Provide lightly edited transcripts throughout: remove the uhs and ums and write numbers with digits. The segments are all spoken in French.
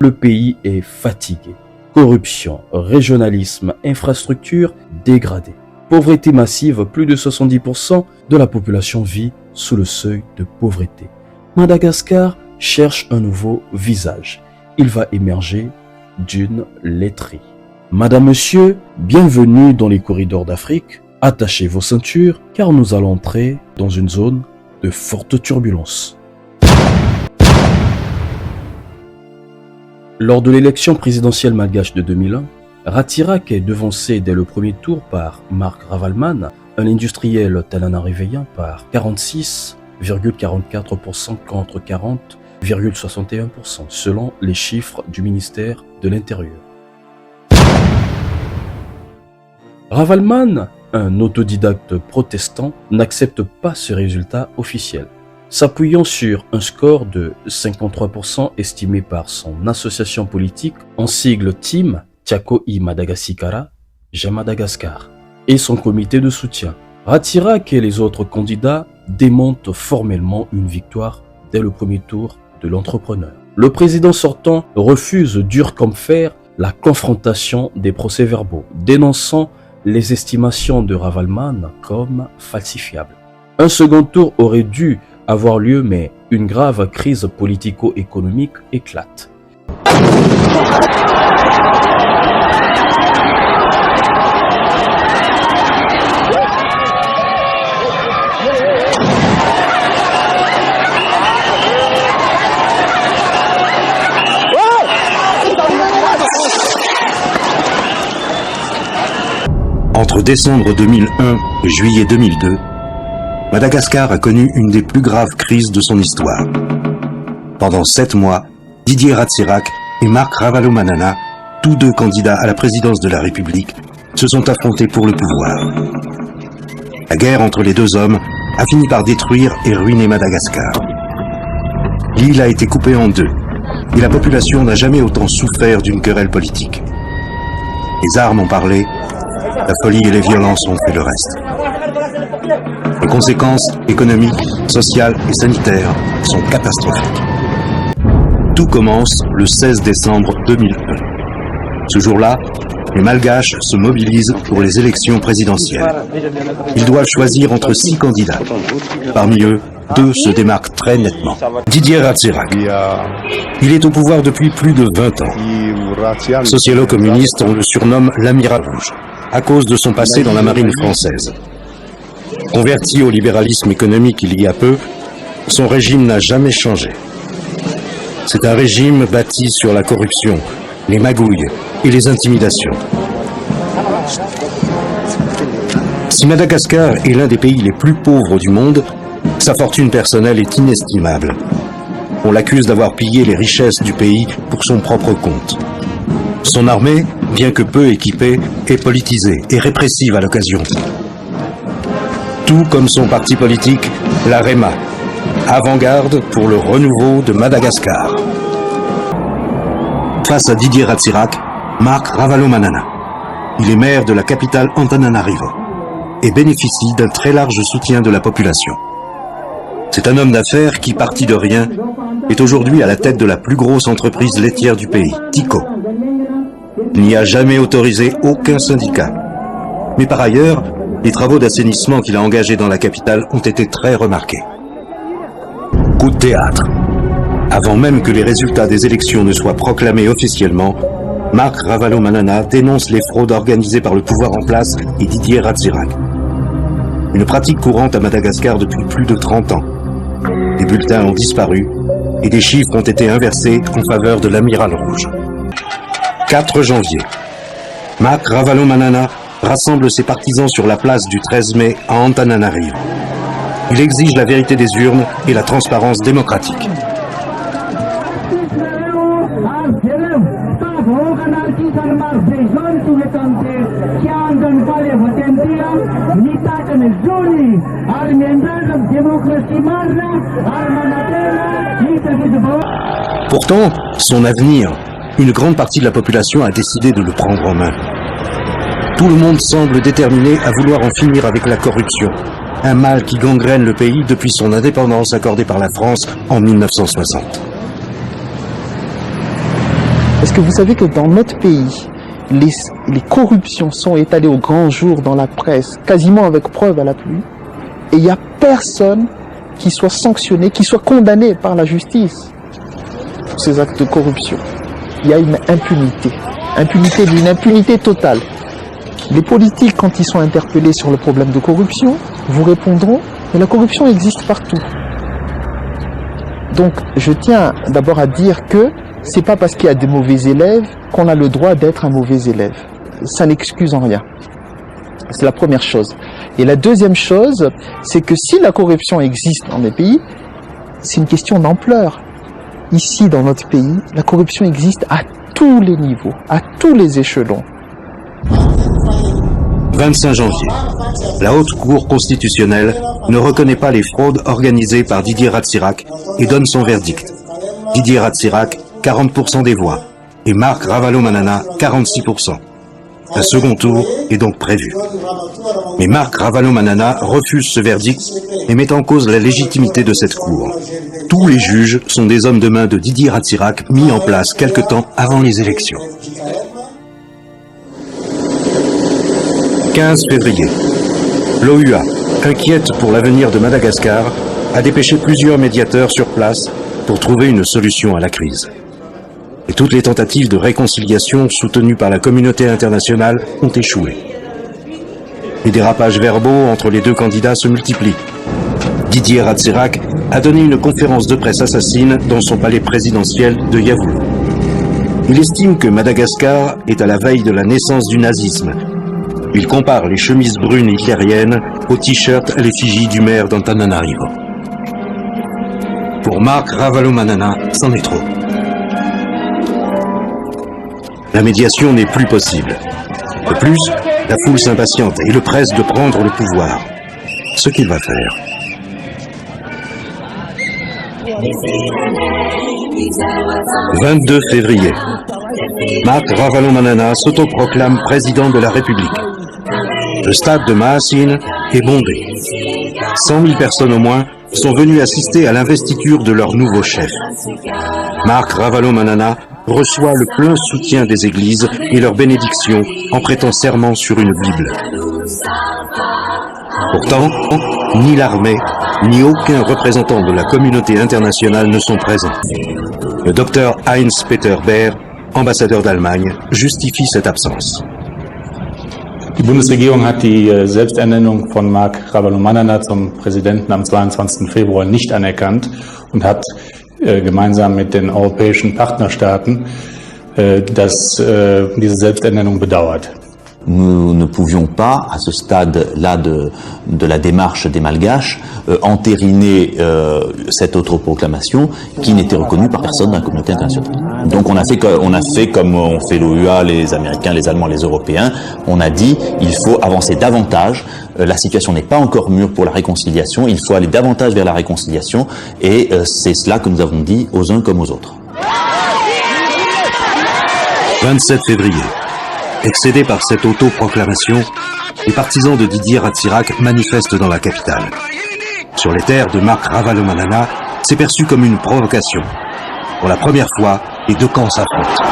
le pays est fatigué. Corruption, régionalisme, infrastructures dégradées. Pauvreté massive, plus de 70% de la population vit sous le seuil de pauvreté. Madagascar cherche un nouveau visage. Il va émerger d'une laiterie. Madame, Monsieur, bienvenue dans les corridors d'Afrique. Attachez vos ceintures car nous allons entrer dans une zone de forte turbulence. Lors de l'élection présidentielle malgache de 2001, Ratsiraka est devancé dès le premier tour par Marc Ravalomanana, un industriel tananarivéen, par 46,44% contre 40,61% selon les chiffres du ministère de l'Intérieur. Ravalomanana, un autodidacte protestant, n'accepte pas ce résultat officiel. S'appuyant sur un score de 53% estimé par son association politique en sigle TIM, Tiako I Madagassikara, J'ai Madagascar, et son comité de soutien, Ratsiraka et les autres candidats démentent formellement une victoire dès le premier tour de l'entrepreneur. Le président sortant refuse dur comme fer la confrontation des procès-verbaux, dénonçant les estimations de Ravalomanana comme falsifiables. Un second tour aurait dû avoir lieu, mais une grave crise politico-économique éclate. Entre décembre 2001 et juillet 2002, Madagascar a connu une des plus graves crises de son histoire. Pendant 7 mois, Didier Ratsiraka et Marc Ravalomanana, tous deux candidats à la présidence de la République, se sont affrontés pour le pouvoir. La guerre entre les deux hommes a fini par détruire et ruiner Madagascar. L'île a été coupée en deux, et la population n'a jamais autant souffert d'une querelle politique. Les armes ont parlé, la folie et les violences ont fait le reste. Les conséquences économiques, sociales et sanitaires sont catastrophiques. Tout commence le 16 décembre 2001. Ce jour-là, les Malgaches se mobilisent pour les élections présidentielles. Ils doivent choisir entre 6 candidats. Parmi eux, 2 se démarquent très nettement. Didier Ratsiraka. Il est au pouvoir depuis plus de 20 ans. Socialo-communiste, on le surnomme l'Amiral Rouge, à cause de son passé dans la marine française. Converti au libéralisme économique il y a peu, son régime n'a jamais changé. C'est un régime bâti sur la corruption, les magouilles et les intimidations. Si Madagascar est l'un des pays les plus pauvres du monde, sa fortune personnelle est inestimable. On l'accuse d'avoir pillé les richesses du pays pour son propre compte. Son armée, bien que peu équipée, est politisée et répressive à l'occasion. Tout comme son parti politique, la REMA, avant-garde pour le renouveau de Madagascar. Face à Didier Ratsiraka, Marc Ravalomanana. Il est maire de la capitale Antananarivo et bénéficie d'un très large soutien de la population. C'est un homme d'affaires qui, parti de rien, est aujourd'hui à la tête de la plus grosse entreprise laitière du pays, Tico. Il n'y a jamais autorisé aucun syndicat. Mais par ailleurs, les travaux d'assainissement qu'il a engagés dans la capitale ont été très remarqués. Coup de théâtre. Avant même que les résultats des élections ne soient proclamés officiellement, Marc Ravalomanana dénonce les fraudes organisées par le pouvoir en place et Didier Ratsiraka. Une pratique courante à Madagascar depuis plus de 30 ans. Des bulletins ont disparu et des chiffres ont été inversés en faveur de l'Amiral Rouge. 4 janvier. Marc Ravalomanana rassemble ses partisans sur la place du 13 mai à Antananarivo. Il exige la vérité des urnes et la transparence démocratique. Pourtant, son avenir, une grande partie de la population a décidé de le prendre en main. Tout le monde semble déterminé à vouloir en finir avec la corruption, un mal qui gangrène le pays depuis son indépendance accordée par la France en 1960. que vous savez que dans notre pays, les corruptions sont étalées au grand jour dans la presse, quasiment avec preuve à l'appui, et il n'y a personne qui soit sanctionné, qui soit condamné par la justice pour ces actes de corruption. Il y a une impunité d'une impunité totale. Les politiques, quand ils sont interpellés sur le problème de corruption, vous répondront que la corruption existe partout. Donc, je tiens d'abord à dire que c'est pas parce qu'il y a des mauvais élèves qu'on a le droit d'être un mauvais élève. Ça n'excuse en rien. C'est la première chose. Et la deuxième chose, c'est que si la corruption existe dans des pays, c'est une question d'ampleur. Ici, dans notre pays, la corruption existe à tous les niveaux, à tous les échelons. 25 janvier. La Haute Cour constitutionnelle ne reconnaît pas les fraudes organisées par Didier Ratsirac et donne son verdict. Didier Ratsirac, 40% des voix, et Marc Ravalomanana, 46%. Un second tour est donc prévu. Mais Marc Ravalomanana refuse ce verdict et met en cause la légitimité de cette cour. Tous les juges sont des hommes de main de Didier Ratsirac mis en place quelque temps avant les élections. 15 février. L'OUA, inquiète pour l'avenir de Madagascar, a dépêché plusieurs médiateurs sur place pour trouver une solution à la crise. Et toutes les tentatives de réconciliation soutenues par la communauté internationale ont échoué. Les dérapages verbaux entre les deux candidats se multiplient. Didier Ratsirac a donné une conférence de presse assassine dans son palais présidentiel de Yavulu. Il estime que Madagascar est à la veille de la naissance du nazisme. Il compare les chemises brunes hitlériennes aux t-shirts à l'effigie du maire d'Antananarivo. Pour Marc Ravalomanana, c'en est trop. La médiation n'est plus possible. De plus, la foule s'impatiente et le presse de prendre le pouvoir. Ce qu'il va faire. « 22 février. Marc Ravalomanana s'autoproclame président de la République. Le stade de Mahasine est bondé. 100 000 personnes au moins sont venues assister à l'investiture de leur nouveau chef. Marc Ravalomanana reçoit le plein soutien des églises et leur bénédiction en prêtant serment sur une Bible. Pourtant, ni l'armée, ni aucun représentant de la communauté internationale ne sont présents. Le docteur Heinz-Peter Baer, ambassadeur d'Allemagne, justifie cette absence. Die Bundesregierung hat die Selbsternennung von Marc Ravalomanana zum Präsidenten am 22. Februar nicht anerkannt und hat gemeinsam mit den europäischen Partnerstaaten diese Selbsternennung bedauert. Nous ne pouvions pas, à ce stade-là de la démarche des Malgaches, entériner cette autoproclamation qui n'était reconnue par personne dans la communauté internationale. Donc on a fait comme on fait l'OUA, les Américains, les Allemands, les Européens. On a dit il faut avancer davantage. La situation n'est pas encore mûre pour la réconciliation. Il faut aller davantage vers la réconciliation et c'est cela que nous avons dit aux uns comme aux autres. 27 février. Excédés par cette autoproclamation, les partisans de Didier Ratsirac manifestent dans la capitale. Sur les terres de Marc Ravalomanana, c'est perçu comme une provocation. Pour la première fois, les deux camps s'affrontent.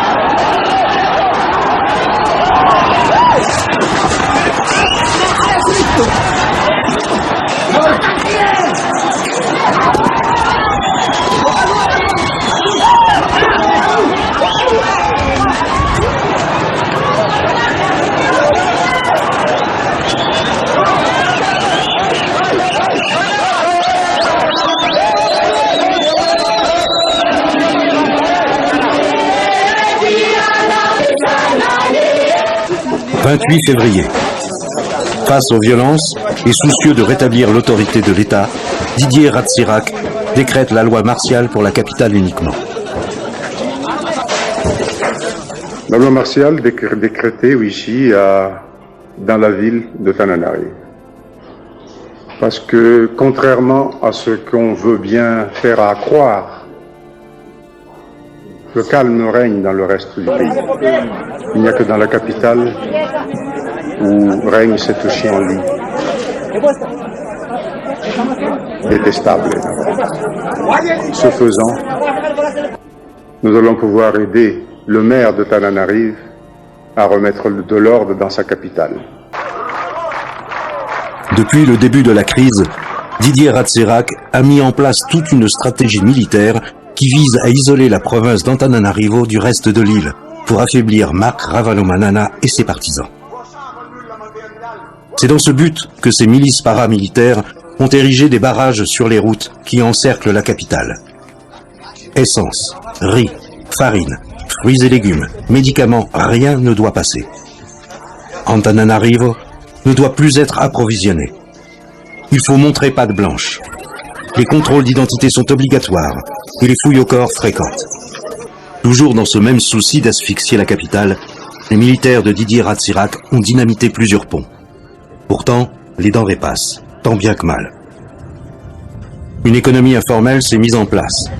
« 28 février. Face aux violences et soucieux de rétablir l'autorité de l'État, Didier Ratsirac décrète la loi martiale pour la capitale uniquement. La loi martiale décrétée ici dans la ville de Tananarive. Parce que contrairement à ce qu'on veut bien faire à croire, le calme règne dans le reste du pays. Il n'y a que dans la capitale où règne cette chienlit détestable. Ce faisant, nous allons pouvoir aider le maire de Tananarive à remettre de l'ordre dans sa capitale. Depuis le début de la crise, Didier Ratsirac a mis en place toute une stratégie militaire qui vise à isoler la province d'Antananarivo du reste de l'île pour affaiblir Marc Ravalomanana et ses partisans. C'est dans ce but que ces milices paramilitaires ont érigé des barrages sur les routes qui encerclent la capitale. Essence, riz, farine, fruits et légumes, médicaments, rien ne doit passer. Antananarivo ne doit plus être approvisionné. Il faut montrer patte blanche. Les contrôles d'identité sont obligatoires et les fouilles au corps fréquentes. Toujours dans ce même souci d'asphyxier la capitale, les militaires de Didier Ratsirac ont dynamité plusieurs ponts. Pourtant, les denrées passent, tant bien que mal. Une économie informelle s'est mise en place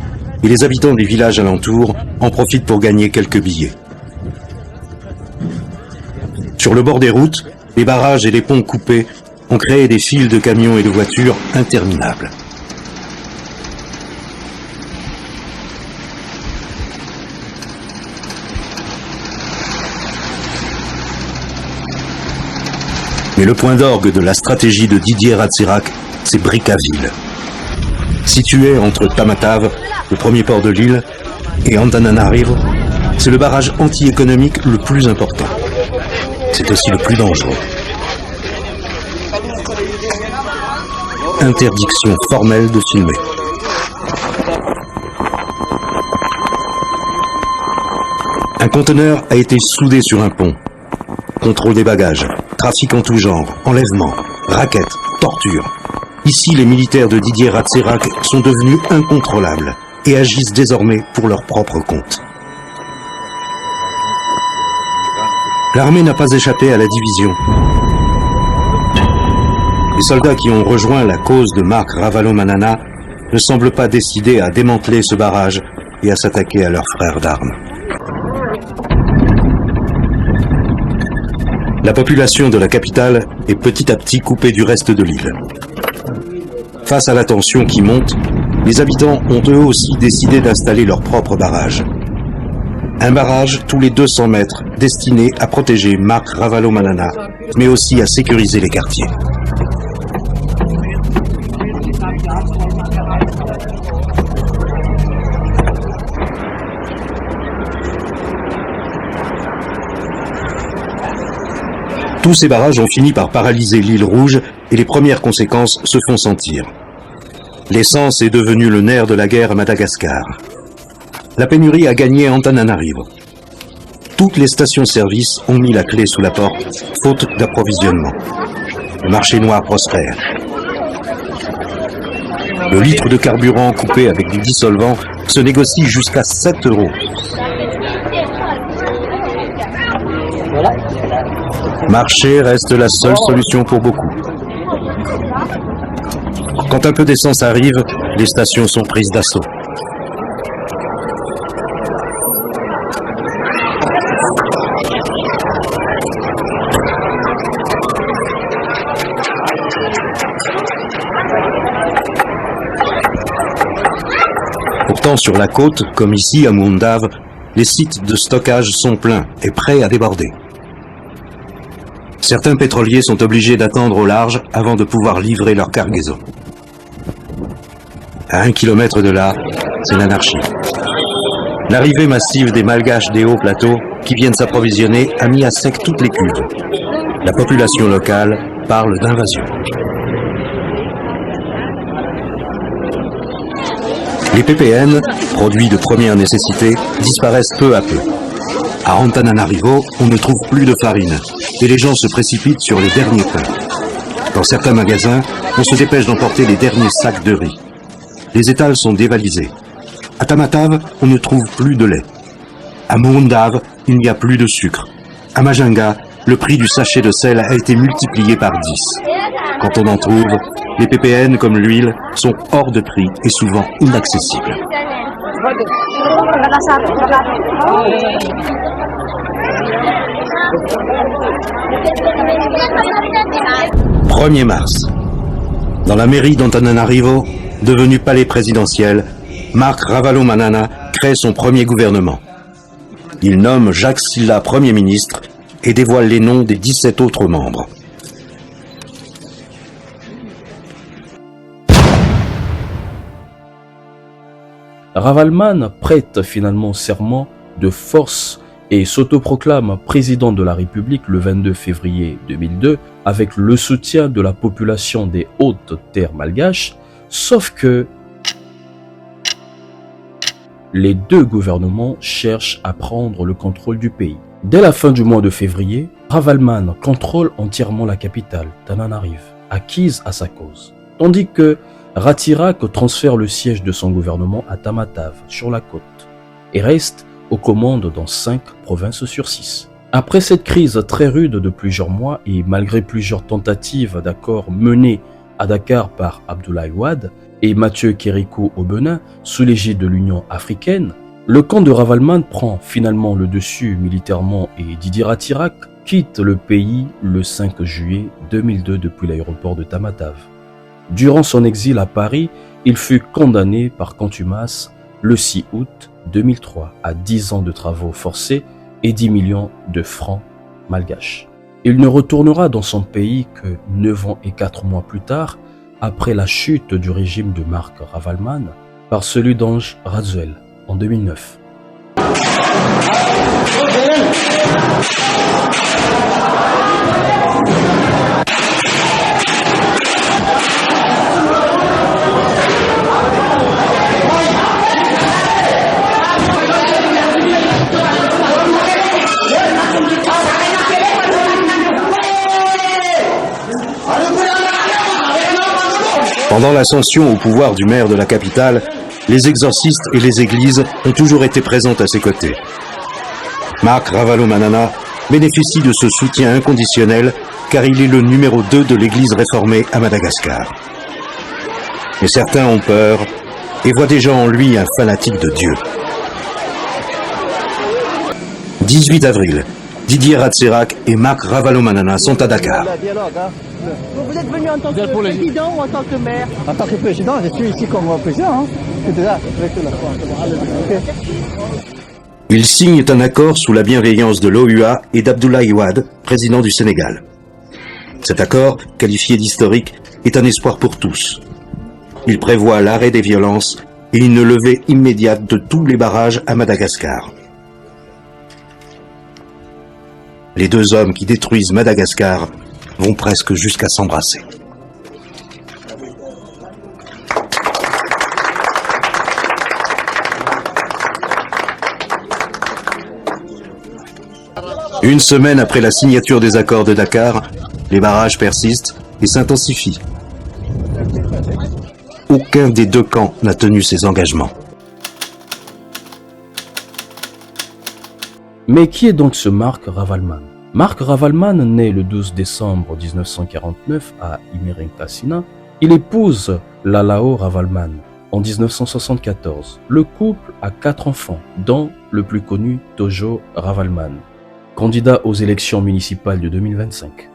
et les habitants des villages alentours en profitent pour gagner quelques billets. Sur le bord des routes, les barrages et les ponts coupés ont créé des files de camions et de voitures interminables. Mais le point d'orgue de la stratégie de Didier Ratsirac, c'est Brickaville. Situé entre Tamatave, le premier port de l'île, et Antananarivo, c'est le barrage anti-économique le plus important. C'est aussi le plus dangereux. Interdiction formelle de filmer. Un conteneur a été soudé sur un pont. Contrôle des bagages, trafic en tout genre, enlèvement, raquettes, torture. Ici, les militaires de Didier Ratsirac sont devenus incontrôlables et agissent désormais pour leur propre compte. L'armée n'a pas échappé à la division. Les soldats qui ont rejoint la cause de Marc Ravalomanana ne semblent pas décidés à démanteler ce barrage et à s'attaquer à leurs frères d'armes. La population de la capitale est petit à petit coupée du reste de l'île. Face à la tension qui monte, les habitants ont eux aussi décidé d'installer leur propre barrage. Un barrage tous les 200 mètres destiné à protéger Marc Ravalomanana, mais aussi à sécuriser les quartiers. Tous ces barrages ont fini par paralyser l'île Rouge et les premières conséquences se font sentir. L'essence est devenue le nerf de la guerre à Madagascar. La pénurie a gagné Antananarivo. Toutes les stations-service ont mis la clé sous la porte, faute d'approvisionnement. Le marché noir prospère. Le litre de carburant coupé avec du dissolvant se négocie jusqu'à 7 €. Marcher reste la seule solution pour beaucoup. Quand un peu d'essence arrive, les stations sont prises d'assaut. Pourtant, sur la côte, comme ici à Moundave, les sites de stockage sont pleins et prêts à déborder. Certains pétroliers sont obligés d'attendre au large avant de pouvoir livrer leur cargaison. À 1 kilomètre de là, c'est l'anarchie. L'arrivée massive des malgaches des hauts plateaux qui viennent s'approvisionner a mis à sec toutes les cuves. La population locale parle d'invasion. Les PPN, produits de première nécessité, disparaissent peu à peu. À Antananarivo, on ne trouve plus de farine et les gens se précipitent sur les derniers pains. Dans certains magasins, on se dépêche d'emporter les derniers sacs de riz. Les étals sont dévalisés. À Tamatave, on ne trouve plus de lait. À Moundave, il n'y a plus de sucre. À Majinga, le prix du sachet de sel a été multiplié par 10. Quand on en trouve, les PPN comme l'huile sont hors de prix et souvent inaccessibles. 1er mars. Dans la mairie d'Antananarivo, devenue palais présidentiel, Marc Ravalomanana crée son premier gouvernement. Il nomme Jacques Sylla Premier ministre et dévoile les noms des 17 autres membres. Ravalman prête finalement serment de force et s'autoproclame président de la République le 22 février 2002 avec le soutien de la population des hautes terres malgaches, sauf que les deux gouvernements cherchent à prendre le contrôle du pays. Dès la fin du mois de février, Ravalman contrôle entièrement la capitale, Tananarive, acquise à sa cause, tandis que Ratirac transfère le siège de son gouvernement à Tamatave, sur la côte, et reste aux commandes dans 5 provinces sur 6. Après cette crise très rude de plusieurs mois et malgré plusieurs tentatives d'accord menées à Dakar par Abdoulaye Wade et Mathieu Kérékou au Bénin sous l'égide de l'Union africaine, le camp de Ravalman prend finalement le dessus militairement et Didier Ratirac quitte le pays le 5 juillet 2002 depuis l'aéroport de Tamatave. Durant son exil à Paris, il fut condamné par contumace le 6 août 2003 à 10 ans de travaux forcés et 10 millions de francs malgaches. Il ne retournera dans son pays que 9 ans et 4 mois plus tard, après la chute du régime de Marc Ravalman par celui d'Ange Razuel en 2009. Pendant l'ascension au pouvoir du maire de la capitale, les exorcistes et les églises ont toujours été présentes à ses côtés. Marc Ravalomanana bénéficie de ce soutien inconditionnel car il est le numéro 2 de l'église réformée à Madagascar. Mais certains ont peur et voient déjà en lui un fanatique de Dieu. 18 avril, Didier Ratzirak et Marc Ravalomanana sont à Dakar. Vous êtes venu en tant que président ou en tant que maire? En tant que président, je suis ici comme président. Ils signent un accord sous la bienveillance de l'OUA et d'Abdoulaye Wade, président du Sénégal. Cet accord, qualifié d'historique, est un espoir pour tous. Il prévoit l'arrêt des violences et une levée immédiate de tous les barrages à Madagascar. Les deux hommes qui détruisent Madagascar vont presque jusqu'à s'embrasser. Une semaine après la signature des accords de Dakar, les barrages persistent et s'intensifient. Aucun des deux camps n'a tenu ses engagements. Mais qui est donc ce Marc Ravalman? Marc Ravalman naît le 12 décembre 1949 à Imerinkassina. Il épouse Lalao Ravalman en 1974. Le couple a 4 enfants, dont le plus connu Tojo Ravalman, candidat aux élections municipales de 2025.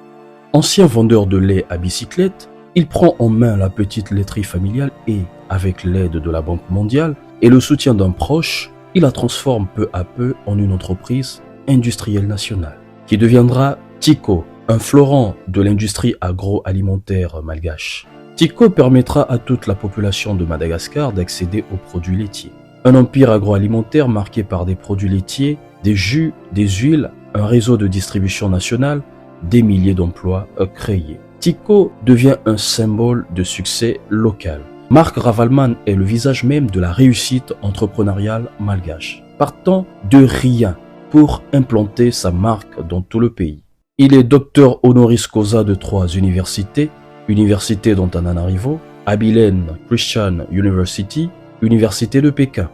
Ancien vendeur de lait à bicyclette, il prend en main la petite laiterie familiale et, avec l'aide de la Banque mondiale et le soutien d'un proche, il la transforme peu à peu en une entreprise industrielle nationale, qui deviendra Tico, un fleuron de l'industrie agroalimentaire malgache. Tico permettra à toute la population de Madagascar d'accéder aux produits laitiers. Un empire agroalimentaire marqué par des produits laitiers, des jus, des huiles, un réseau de distribution nationale, des milliers d'emplois créés. Tico devient un symbole de succès local. Marc Ravalman est le visage même de la réussite entrepreneuriale malgache, partant de rien pour implanter sa marque dans tout le pays. Il est docteur honoris causa de 3 universités, Université d'Antananarivo, Abilene Christian University, Université de Pékin.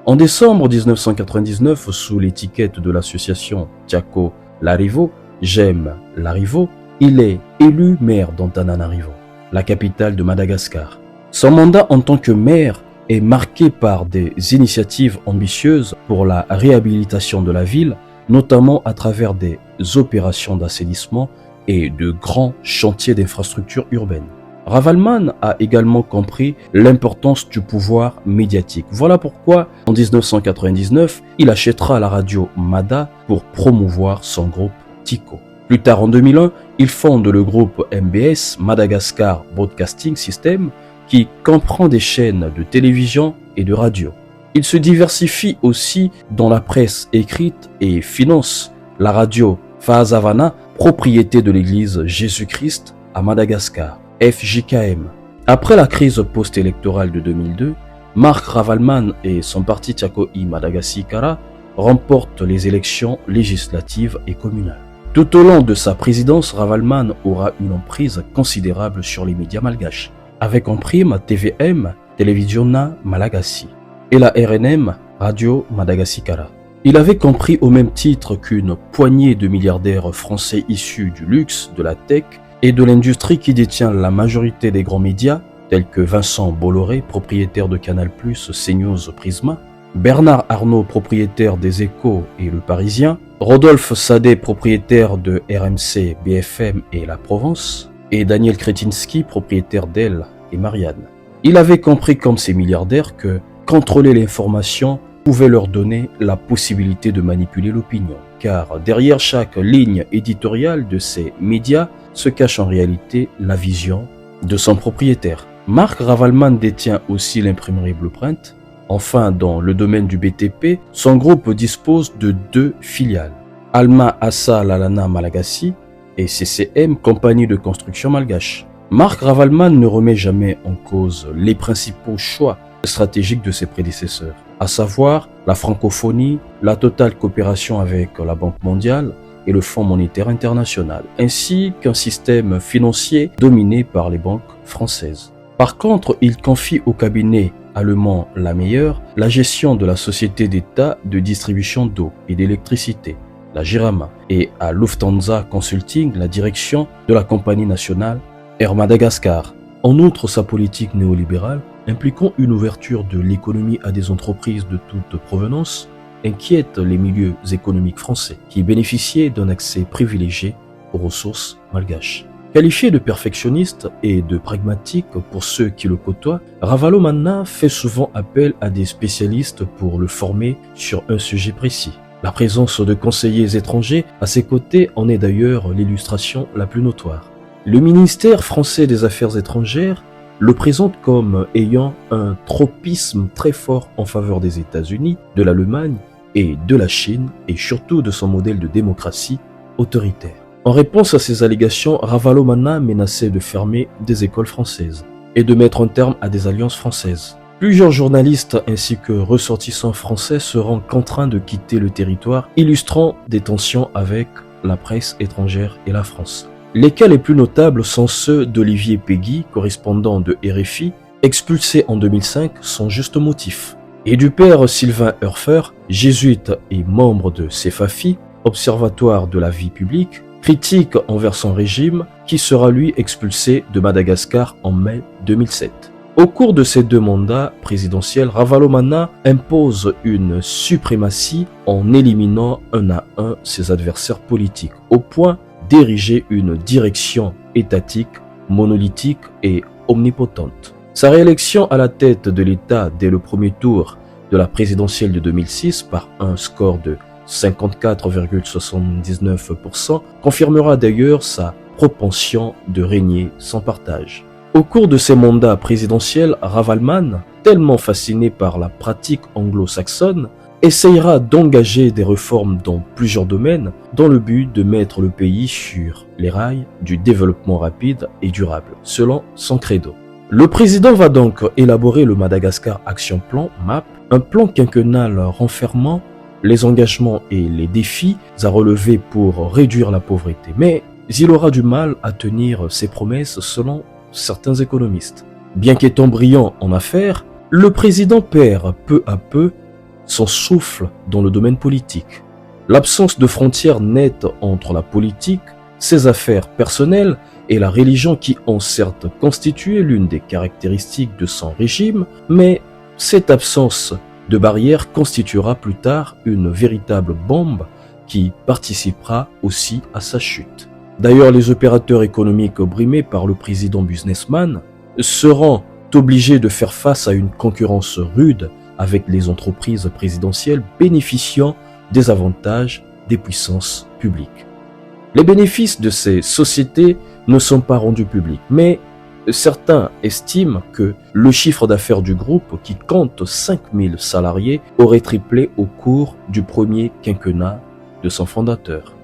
En décembre 1999, sous l'étiquette de l'association Tiako Larivo, J'aime Larivo, il est élu maire d'Antananarivo, la capitale de Madagascar. Son mandat en tant que maire est marqué par des initiatives ambitieuses pour la réhabilitation de la ville, notamment à travers des opérations d'assainissement et de grands chantiers d'infrastructures urbaines. Ravalman a également compris l'importance du pouvoir médiatique. Voilà pourquoi, en 1999, il achètera la radio Mada pour promouvoir son groupe Tico. Plus tard, en 2001, il fonde le groupe MBS, Madagascar Broadcasting System, qui comprend des chaînes de télévision et de radio. Il se diversifie aussi dans la presse écrite et finance la radio Fazavana, propriété de l'église Jésus-Christ à Madagascar, FJKM. Après la crise post-électorale de 2002, Marc Ravalman et son parti Tiako I Madagascar remportent les élections législatives et communales. Tout au long de sa présidence, Ravalman aura une emprise considérable sur les médias malgaches, avec en prime TVM, Televisiona Malagasy, et la RNM, Radio Madagascar. Il avait compris au même titre qu'une poignée de milliardaires français issus du luxe, de la tech et de l'industrie qui détient la majorité des grands médias, tels que Vincent Bolloré, propriétaire de Canal+, CNews, Prisma, Bernard Arnault, propriétaire des Échos et Le Parisien, Rodolphe Sadé, propriétaire de RMC, BFM et La Provence, et Daniel Kretinsky, propriétaire d'Elle et Marianne. Il avait compris comme ces milliardaires que contrôler l'information pouvait leur donner la possibilité de manipuler l'opinion, car derrière chaque ligne éditoriale de ces médias se cache en réalité la vision de son propriétaire. Marc Ravalman détient aussi l'imprimerie Blueprint. Enfin, dans le domaine du BTP, son groupe dispose de 2 filiales, Alma Assa Lalana Malagasy et CCM, compagnie de construction malgache. Marc Ravalman ne remet jamais en cause les principaux choix stratégiques de ses prédécesseurs, à savoir la francophonie, la totale coopération avec la Banque mondiale et le Fonds monétaire international, ainsi qu'un système financier dominé par les banques françaises. Par contre, il confie au cabinet allemand La Meilleure la gestion de la société d'État de distribution d'eau et d'électricité, la Girama, et à Lufthansa Consulting la direction de la compagnie nationale Air Madagascar. En outre, sa politique néolibérale, impliquant une ouverture de l'économie à des entreprises de toute provenance, inquiète les milieux économiques français qui bénéficiaient d'un accès privilégié aux ressources malgaches. Qualifié de perfectionniste et de pragmatique pour ceux qui le côtoient, Ravalomanana fait souvent appel à des spécialistes pour le former sur un sujet précis. La présence de conseillers étrangers à ses côtés en est d'ailleurs l'illustration la plus notoire. Le ministère français des Affaires étrangères le présente comme ayant un tropisme très fort en faveur des États-Unis, de l'Allemagne et de la Chine, et surtout de son modèle de démocratie autoritaire. En réponse à ces allégations, Ravalomanana menaçait de fermer des écoles françaises et de mettre un terme à des alliances françaises. Plusieurs journalistes ainsi que ressortissants français seront contraints de quitter le territoire, illustrant des tensions avec la presse étrangère et la France. Lesquels les plus notables sont ceux d'Olivier Peggy, correspondant de RFI, expulsé en 2005 sans juste motif, et du père Sylvain Hurfer, jésuite et membre de CEFAFI, Observatoire de la vie publique, critique envers son régime, qui sera lui expulsé de Madagascar en mai 2007. Au cours de ces 2 mandats présidentiels, Ravalomanana impose une suprématie en éliminant un à un ses adversaires politiques, au point d'ériger une direction étatique, monolithique et omnipotente. Sa réélection à la tête de l'État dès le premier tour de la présidentielle de 2006 par un score de 54,79% confirmera d'ailleurs sa propension de régner sans partage. Au cours de ses mandats présidentiels, Ravalman, tellement fasciné par la pratique anglo-saxonne, essayera d'engager des réformes dans plusieurs domaines dans le but de mettre le pays sur les rails du développement rapide et durable, selon son credo. Le président va donc élaborer le Madagascar Action Plan, MAP, un plan quinquennal renfermant les engagements et les défis à relever pour réduire la pauvreté. Mais il aura du mal à tenir ses promesses selon certains économistes. Bien qu'étant brillant en affaires, le président perd peu à peu son souffle dans le domaine politique. L'absence de frontières nettes entre la politique, ses affaires personnelles et la religion qui ont certes constitué l'une des caractéristiques de son régime, mais cette absence de barrières constituera plus tard une véritable bombe qui participera aussi à sa chute. D'ailleurs, les opérateurs économiques brimés par le président businessman seront obligés de faire face à une concurrence rude avec les entreprises présidentielles bénéficiant des avantages des puissances publiques. Les bénéfices de ces sociétés ne sont pas rendus publics, mais certains estiment que le chiffre d'affaires du groupe, qui compte 5000 salariés, aurait triplé au cours du premier quinquennat de son fondateur.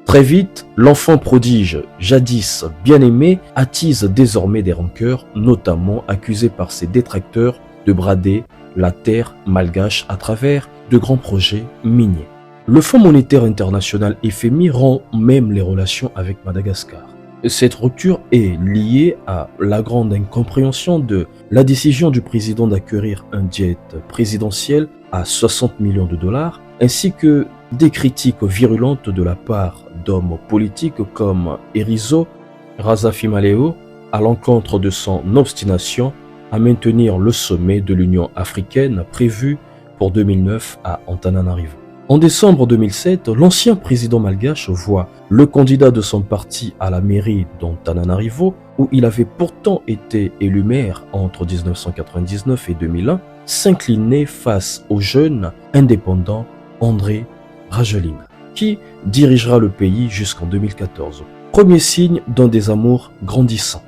Très vite, l'enfant prodige, jadis bien aimé, attise désormais des rancœurs, notamment accusé par ses détracteurs de brader la terre malgache à travers de grands projets miniers. Le Fonds monétaire international FMI rompt même les relations avec Madagascar. Cette rupture est liée à la grande incompréhension de la décision du président d'acquérir un jet présidentiel à 60 millions de dollars, ainsi que des critiques virulentes de la part d'hommes politiques comme Erizo Razafimaleo à l'encontre de son obstination à maintenir le sommet de l'Union africaine prévu pour 2009 à Antananarivo. En décembre 2007, l'ancien président malgache voit le candidat de son parti à la mairie d'Antananarivo, où il avait pourtant été élu maire entre 1999 et 2001, s'incliner face au jeune indépendant André Rajoelina, qui dirigera le pays jusqu'en 2014. Premier signe d'un désamour grandissant.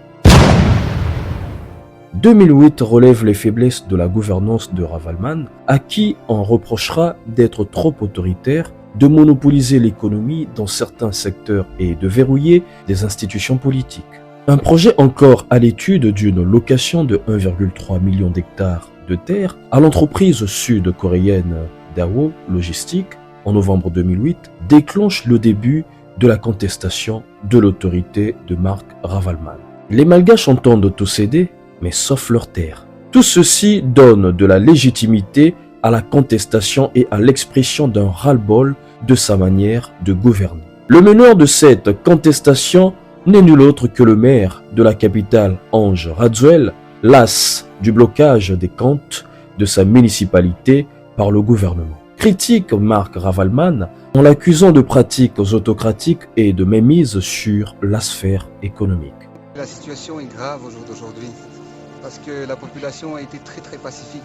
2008 relève les faiblesses de la gouvernance de Ravalomanana, à qui on reprochera d'être trop autoritaire, de monopoliser l'économie dans certains secteurs et de verrouiller les institutions politiques. Un projet encore à l'étude d'une location de 1,3 million d'hectares de terre à l'entreprise sud-coréenne Daewoo Logistics en novembre 2008 déclenche le début de la contestation de l'autorité de Marc Ravalomanana. Les Malgaches entendent tout céder, mais sauf leur terre. Tout ceci donne de la légitimité à la contestation et à l'expression d'un ras-le-bol de sa manière de gouverner. Le meneur de cette contestation n'est nul autre que le maire de la capitale, Ange Radzuel, las du blocage des comptes de sa municipalité par le gouvernement. Critique Marc Ravalomanana en l'accusant de pratiques autocratiques et de mainmise sur la sphère économique. La situation est grave au jour d'aujourd'hui parce que la population a été très pacifique.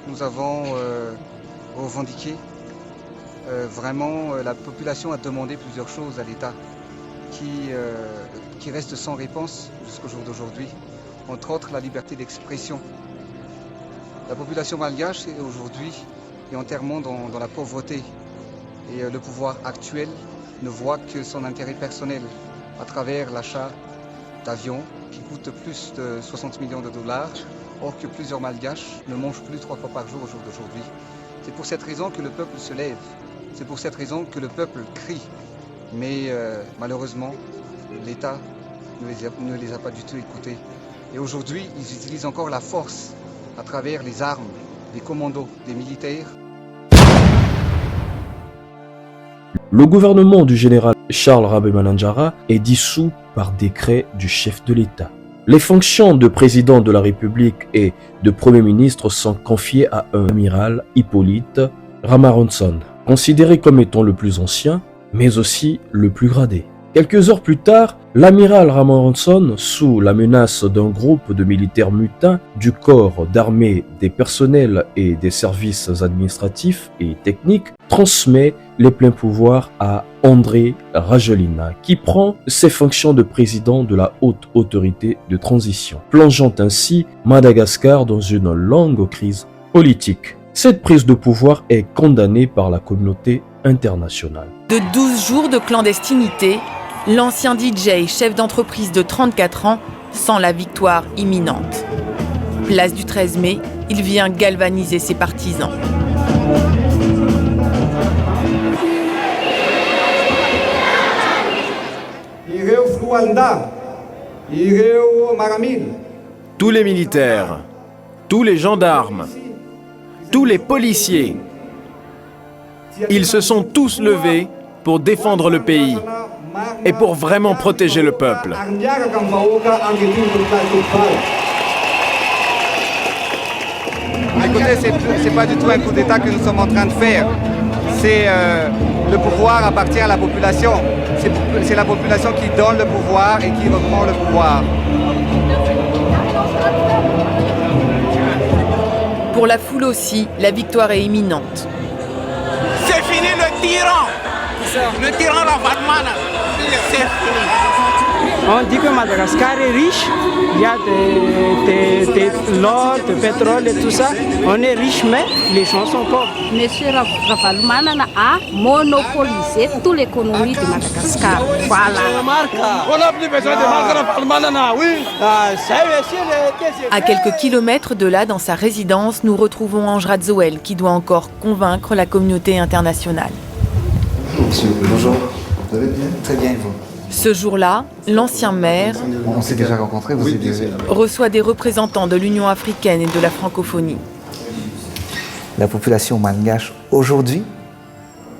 Nous avons revendiqué, la population a demandé plusieurs choses à l'État qui restent sans réponse jusqu'au jour d'aujourd'hui, entre autres la liberté d'expression. La population malgache aujourd'hui est entièrement dans la pauvreté et le pouvoir actuel ne voit que son intérêt personnel à travers l'achat d'avions qui coûtent plus de 60 millions de dollars, or que plusieurs malgaches ne mangent plus 3 fois par jour au jour d'aujourd'hui. C'est pour cette raison que le peuple se lève, c'est pour cette raison que le peuple crie. Mais malheureusement, l'État ne les a pas du tout écoutés. Et aujourd'hui, ils utilisent encore la force à travers les armes, des commandos, des militaires. Le gouvernement du général Charles Rabemananjara est dissous par décret du chef de l'État. Les fonctions de président de la République et de Premier ministre sont confiées à un amiral Hippolyte Ramanantsoa, considéré comme étant le plus ancien, mais aussi le plus gradé. Quelques heures plus tard, l'amiral Ramanantsoa, sous la menace d'un groupe de militaires mutins du corps d'armée, des personnels et des services administratifs et techniques, transmet les pleins pouvoirs à André Rajoelina, qui prend ses fonctions de président de la haute autorité de transition, plongeant ainsi Madagascar dans une longue crise politique. Cette prise de pouvoir est condamnée par la communauté internationale. De 12 jours de clandestinité, l'ancien DJ, chef d'entreprise de 34 ans, sent la victoire imminente. Place du 13 mai, il vient galvaniser ses partisans. Tous les militaires, tous les gendarmes, tous les policiers, ils se sont tous levés pour défendre le pays et pour vraiment protéger le peuple. Écoutez, c'est pas du tout un coup d'État que nous sommes en train de faire. C'est le pouvoir appartient à la population. C'est la population qui donne le pouvoir et qui reprend le pouvoir. Pour la foule aussi, la victoire est imminente. C'est fini le tyran. Le tyran Ravalomanana. C'est fini. On dit que Madagascar est riche, il y a de l'or, du pétrole et tout ça. On est riche, mais les gens sont pauvres. Monsieur Ravalomanana a monopolisé toute l'économie de Madagascar. Voilà. On n'a plus besoin de Ravalomanana, oui. À quelques kilomètres de là, dans sa résidence, nous retrouvons Ange Radzoel qui doit encore convaincre la communauté internationale. Monsieur, bonjour. Vous allez bien? Très bien, vous. Ce jour-là, l'ancien maire on s'est déjà rencontrés, vous êtes reçoit des représentants de l'Union africaine et de la francophonie. La population malgache aujourd'hui,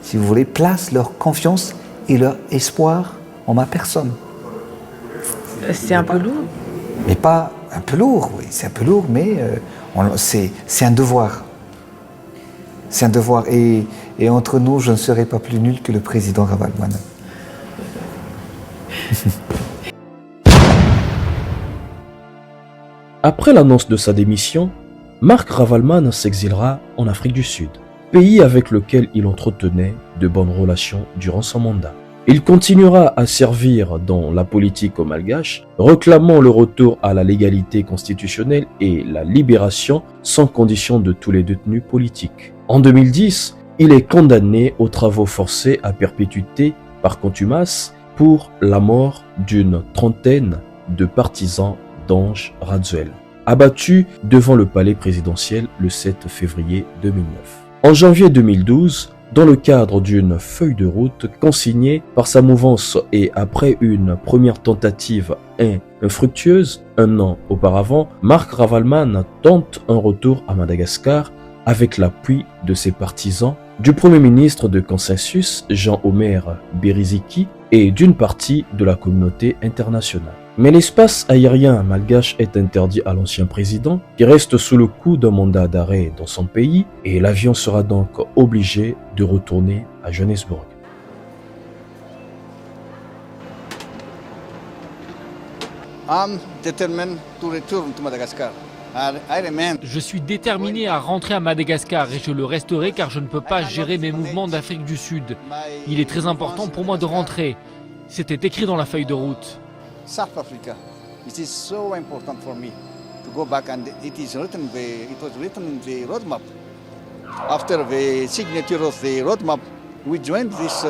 si vous voulez, place leur confiance et leur espoir en ma personne. C'est un peu lourd. Mais pas un peu lourd, oui, c'est un peu lourd, mais c'est un devoir. C'est un devoir. Et entre nous, je ne serai pas plus nul que le président Ravalomanana. Après l'annonce de sa démission, Marc Ravalomanana s'exilera en Afrique du Sud, pays avec lequel il entretenait de bonnes relations durant son mandat. Il continuera à servir dans la politique malgache, réclamant le retour à la légalité constitutionnelle et la libération sans condition de tous les détenus politiques. En 2010, il est condamné aux travaux forcés à perpétuité par contumace pour la mort d'une trentaine de partisans d'Ange Radzoel, abattu devant le palais présidentiel le 7 février 2009. En janvier 2012, dans le cadre d'une feuille de route consignée par sa mouvance et après une première tentative infructueuse un an auparavant, Marc Ravalomanana tente un retour à Madagascar avec l'appui de ses partisans, du Premier ministre de consensus Jean-Omer Beriziki et d'une partie de la communauté internationale. Mais l'espace aérien malgache est interdit à l'ancien président, qui reste sous le coup d'un mandat d'arrêt dans son pays, et l'avion sera donc obligé de retourner à Johannesburg. I'm determined to return to Madagascar. Je suis déterminé à rentrer à Madagascar et je le resterai car je ne peux pas gérer mes mouvements d'Afrique du Sud. Il est très important pour moi de rentrer. C'était écrit dans la feuille de route. South Africa, it is so important for me to go back and it was written in the roadmap. After the signature of the roadmap, we joined this.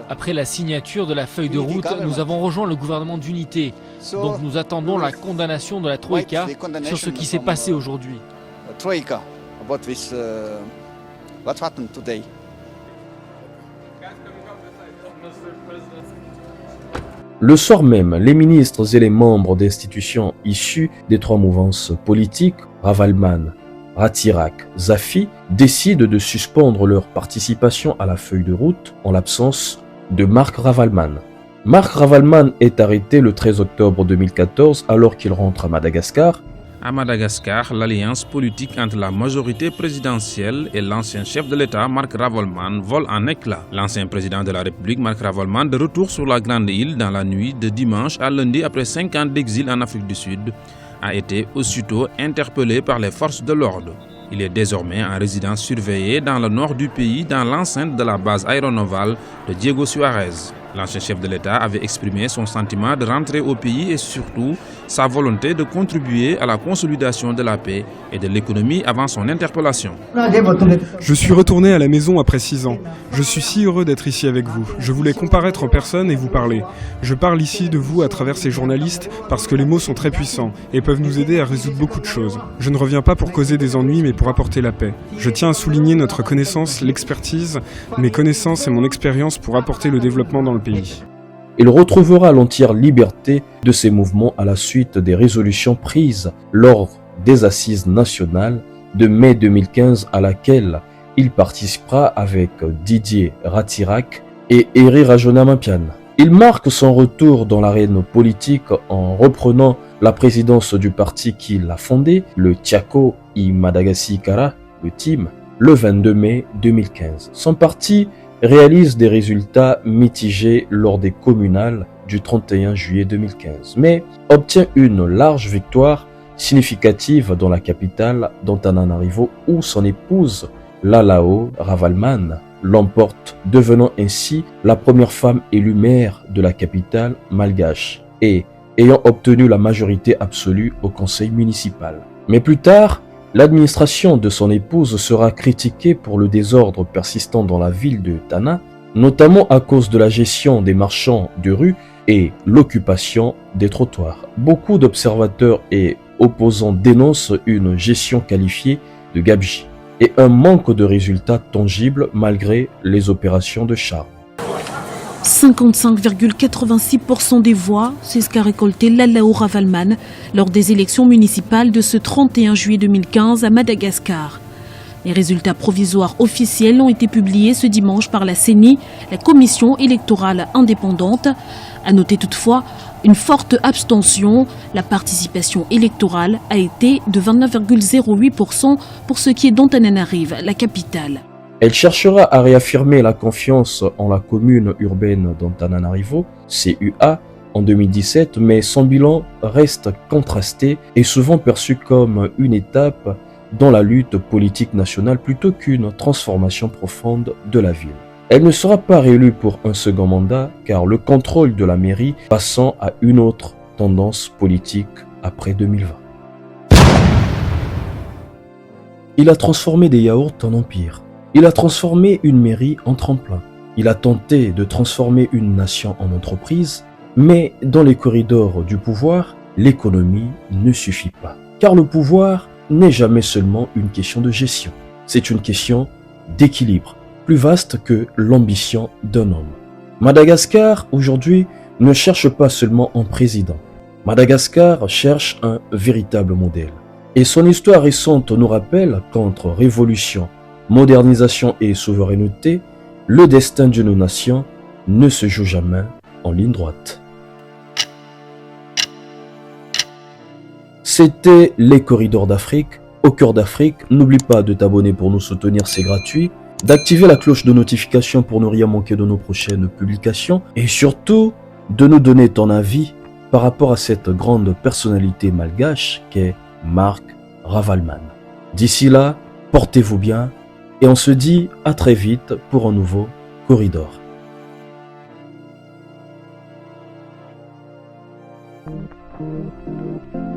Après la signature de la feuille de route, nous avons rejoint le gouvernement d'unité. Donc nous attendons la condamnation de la Troïka sur ce qui s'est passé aujourd'hui. Troïka, about this, what happened today. Le soir même, les ministres et les membres d'institutions issus des trois mouvances politiques, Ravalomanana, Ratsirak, Zafi, décident de suspendre leur participation à la feuille de route en l'absence de Marc Ravalomanana. Marc Ravalomanana est arrêté le 13 octobre 2014 alors qu'il rentre à Madagascar. À Madagascar, l'alliance politique entre la majorité présidentielle et l'ancien chef de l'État, Marc Ravalomanana, vole en éclats. L'ancien président de la République, Marc Ravalomanana, de retour sur la Grande Île dans la nuit de dimanche à lundi après 5 ans d'exil en Afrique du Sud, a été aussitôt interpellé par les forces de l'ordre. Il est désormais en résidence surveillée dans le nord du pays, dans l'enceinte de la base aéronavale de Diego Suarez. L'ancien chef de l'État avait exprimé son sentiment de rentrer au pays et surtout sa volonté de contribuer à la consolidation de la paix et de l'économie avant son interpellation. Je suis retourné à la maison après 6 ans. Je suis si heureux d'être ici avec vous. Je voulais comparaître en personne et vous parler. Je parle ici de vous à travers ces journalistes parce que les mots sont très puissants et peuvent nous aider à résoudre beaucoup de choses. Je ne reviens pas pour causer des ennuis mais pour apporter la paix. Je tiens à souligner notre connaissance, l'expertise, mes connaissances et mon expérience pour apporter le développement dans le pays. Il retrouvera l'entière liberté de ses mouvements à la suite des résolutions prises lors des assises nationales de mai 2015 à laquelle il participera avec Didier Ratsirak et Eri Rajoelinarimampianana. Il marque son retour dans l'arène politique en reprenant la présidence du parti qu'il a fondé, le Tiako i Madagassikara, le TIM, le 22 mai 2015. Son parti réalise des résultats mitigés lors des communales du 31 juillet 2015, mais obtient une large victoire significative dans la capitale d'Antananarivo où son épouse Lalao Ravalman l'emporte, devenant ainsi la première femme élue maire de la capitale malgache et ayant obtenu la majorité absolue au conseil municipal. Mais plus tard, l'administration de son épouse sera critiquée pour le désordre persistant dans la ville de Tana, notamment à cause de la gestion des marchands de rue et l'occupation des trottoirs. Beaucoup d'observateurs et opposants dénoncent une gestion qualifiée de gabegie et un manque de résultats tangibles malgré les opérations de charme. 55,86% des voix, c'est ce qu'a récolté Lalao Ravalman lors des élections municipales de ce 31 juillet 2015 à Madagascar. Les résultats provisoires officiels ont été publiés ce dimanche par la CENI, la commission électorale indépendante. À noter toutefois une forte abstention. La participation électorale a été de 29,08% pour ce qui est d'Antananarive, la capitale. Elle cherchera à réaffirmer la confiance en la commune urbaine d'Antananarivo, CUA, en 2017, mais son bilan reste contrasté et souvent perçu comme une étape dans la lutte politique nationale plutôt qu'une transformation profonde de la ville. Elle ne sera pas réélue pour un second mandat car le contrôle de la mairie passant à une autre tendance politique après 2020. Il a transformé des yaourts en empire. Il a transformé une mairie en tremplin. Il a tenté de transformer une nation en entreprise, mais dans les corridors du pouvoir, l'économie ne suffit pas. Car le pouvoir n'est jamais seulement une question de gestion. C'est une question d'équilibre, plus vaste que l'ambition d'un homme. Madagascar, aujourd'hui, ne cherche pas seulement un président. Madagascar cherche un véritable modèle. Et son histoire récente nous rappelle qu'entre révolution, modernisation et souveraineté, le destin d'une nation ne se joue jamais en ligne droite. C'était les Corridors d'Afrique, au cœur d'Afrique. N'oublie pas de t'abonner pour nous soutenir, c'est gratuit, d'activer la cloche de notification pour ne rien manquer de nos prochaines publications et surtout de nous donner ton avis par rapport à cette grande personnalité malgache qu'est Marc Ravalman. D'ici là, portez-vous bien et on se dit à très vite pour un nouveau Corridor. Thank you.